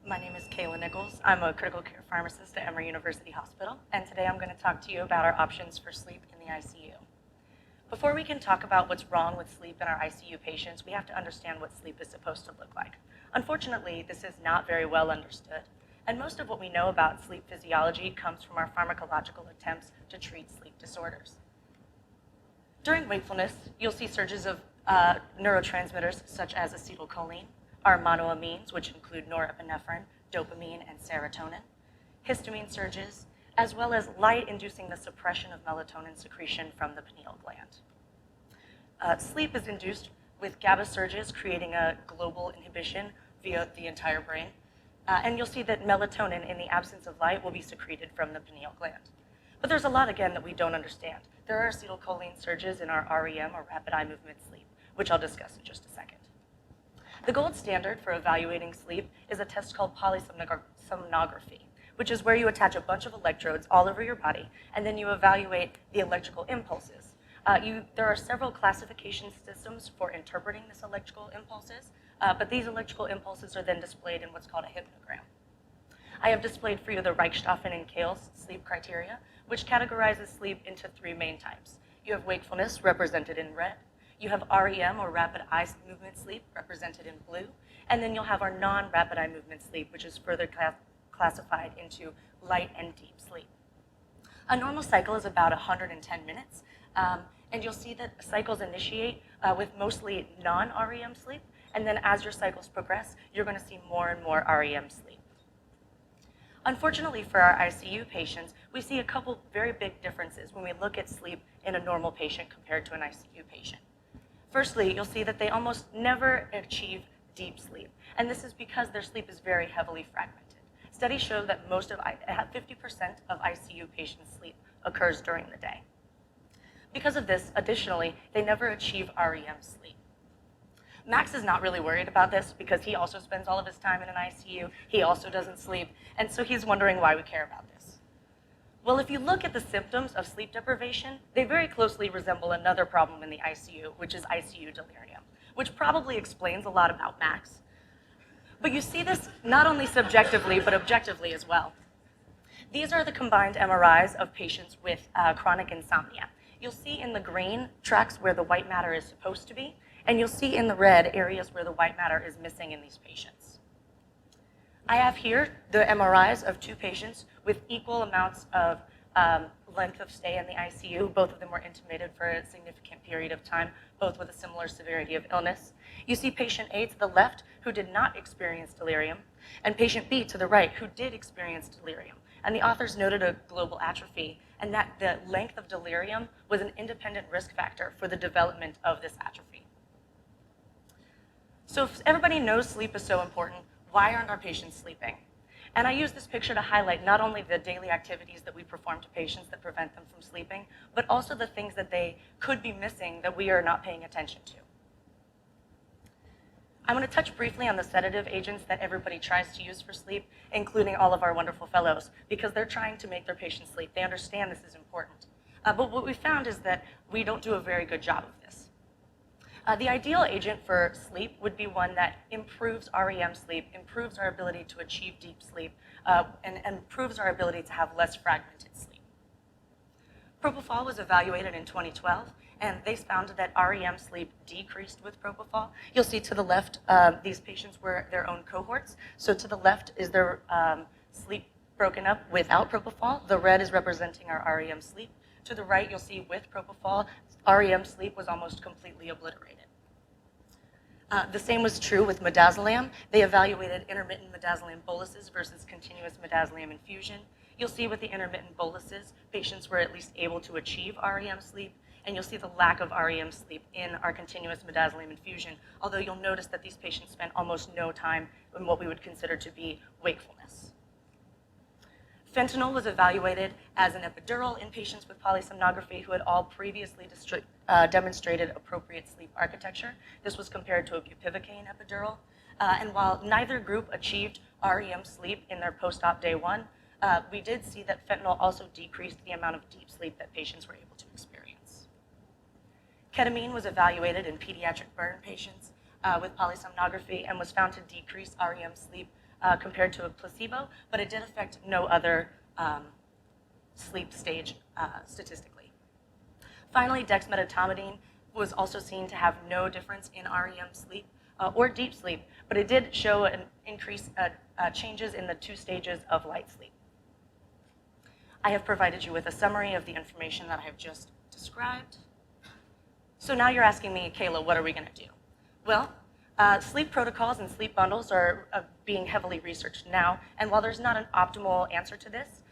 My name is Kayla Nichols. I'm a critical care pharmacist at Emory University Hospital, and today I'm going to talk to you about our options for sleep in the ICU. Before we can talk about what's wrong with sleep in our ICU patients, we have to understand what sleep is supposed to look like. Unfortunately, this is not very well understood, and most of what we know about sleep physiology comes from our pharmacological attempts to treat sleep disorders. During wakefulness, you'll see surges of neurotransmitters such as acetylcholine, our monoamines, which include norepinephrine, dopamine, and serotonin, histamine surges, as well as light inducing the suppression of melatonin secretion from the pineal gland. Sleep is induced with GABA surges, creating a global inhibition via the entire brain. And you'll see that melatonin, in the absence of light, will be secreted from the pineal gland. But there's a lot, again, that we don't understand. There are acetylcholine surges in our REM, or rapid eye movement sleep, which I'll discuss in just a second. The gold standard for evaluating sleep is a test called polysomnography, which is where you attach a bunch of electrodes all over your body, and then you evaluate the electrical impulses. There are several classification systems for interpreting these electrical impulses, but these electrical impulses are then displayed in what's called a hypnogram. I have displayed for you the Reichstaffen and Kayle's sleep criteria, which categorizes sleep into three main types. You have wakefulness, represented in red. You have REM, or rapid eye movement sleep, represented in blue. And then you'll have our non-rapid eye movement sleep, which is further classified into light and deep sleep. A normal cycle is about 110 minutes. And you'll see that cycles initiate with mostly non-REM sleep. And then as your cycles progress, you're going to see more and more REM sleep. Unfortunately for our ICU patients, we see a couple very big differences when we look at sleep in a normal patient compared to an ICU patient. Firstly, you'll see that they almost never achieve deep sleep, and this is because their sleep is very heavily fragmented. Studies show that 50% of ICU patients' sleep occurs during the day. Because of this, additionally, they never achieve REM sleep. Max is not really worried about this because he also spends all of his time in an ICU. He also doesn't sleep, and so he's wondering why we care about this. Well, if you look at the symptoms of sleep deprivation, they very closely resemble another problem in the ICU, which is ICU delirium, which probably explains a lot about Max. But you see this not only subjectively, but objectively as well. These are the combined MRIs of patients with chronic insomnia. You'll see in the green tracks where the white matter is supposed to be, and you'll see in the red areas where the white matter is missing in these patients. I have here the MRIs of two patients with equal amounts of length of stay in the ICU. Both of them were intubated for a significant period of time, both with a similar severity of illness. You see patient A to the left, who did not experience delirium, and patient B to the right, who did experience delirium. And the authors noted a global atrophy, and that the length of delirium was an independent risk factor for the development of this atrophy. So if everybody knows sleep is so important, why aren't our patients sleeping? And I use this picture to highlight not only the daily activities that we perform to patients that prevent them from sleeping, but also the things that they could be missing that we are not paying attention to. I'm going to touch briefly on the sedative agents that everybody tries to use for sleep, including all of our wonderful fellows, because they're trying to make their patients sleep. They understand this is important. But what we found is that we don't do a very good job of this. The ideal agent for sleep would be one that improves REM sleep, improves our ability to achieve deep sleep, and improves our ability to have less fragmented sleep. Propofol was evaluated in 2012, and they found that REM sleep decreased with propofol. You'll see to the left, these patients were their own cohorts. So to the left is their sleep broken up without propofol. The red is representing our REM sleep. To the right, you'll see with propofol, REM sleep was almost completely obliterated. The same was true with midazolam. They evaluated intermittent midazolam boluses versus continuous midazolam infusion. You'll see with the intermittent boluses, patients were at least able to achieve REM sleep, and you'll see the lack of REM sleep in our continuous midazolam infusion, although you'll notice that these patients spent almost no time in what we would consider to be wakefulness. Fentanyl was evaluated as an epidural in patients with polysomnography who had all previously demonstrated appropriate sleep architecture. This was compared to a bupivacaine epidural. And while neither group achieved REM sleep in their post-op day one, we did see that fentanyl also decreased the amount of deep sleep that patients were able to experience. Ketamine was evaluated in pediatric burn patients with polysomnography and was found to decrease REM sleep compared to a placebo, but it did affect no other sleep stage statistically. Finally, dexmedetomidine was also seen to have no difference in REM sleep or deep sleep, but it did show an increase changes in the 2 stages of light sleep. I have provided you with a summary of the information that I have just described. So now you're asking me, Kayla, what are we going to do? Well, sleep protocols and sleep bundles are being heavily researched now, and while there's not an optimal answer to this,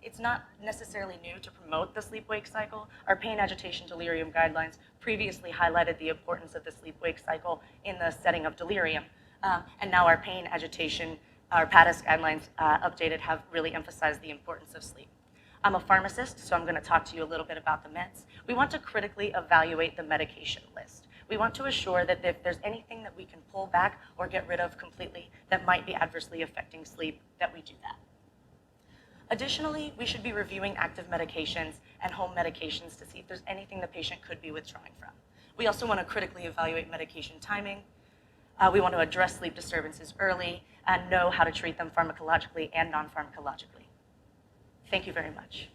it's not necessarily new to promote the sleep-wake cycle. Our pain, agitation, delirium guidelines previously highlighted the importance of the sleep-wake cycle in the setting of delirium, and now our pain, agitation, our PADIS guidelines updated have really emphasized the importance of sleep. I'm a pharmacist, so I'm going to talk to you a little bit about the meds. We want to critically evaluate the medication list. We want to assure that if there's anything that we can pull back or get rid of completely that might be adversely affecting sleep, that we do that. Additionally, we should be reviewing active medications and home medications to see if there's anything the patient could be withdrawing from. We also want to critically evaluate medication timing. We want to address sleep disturbances early and know how to treat them pharmacologically and non-pharmacologically. Thank you very much.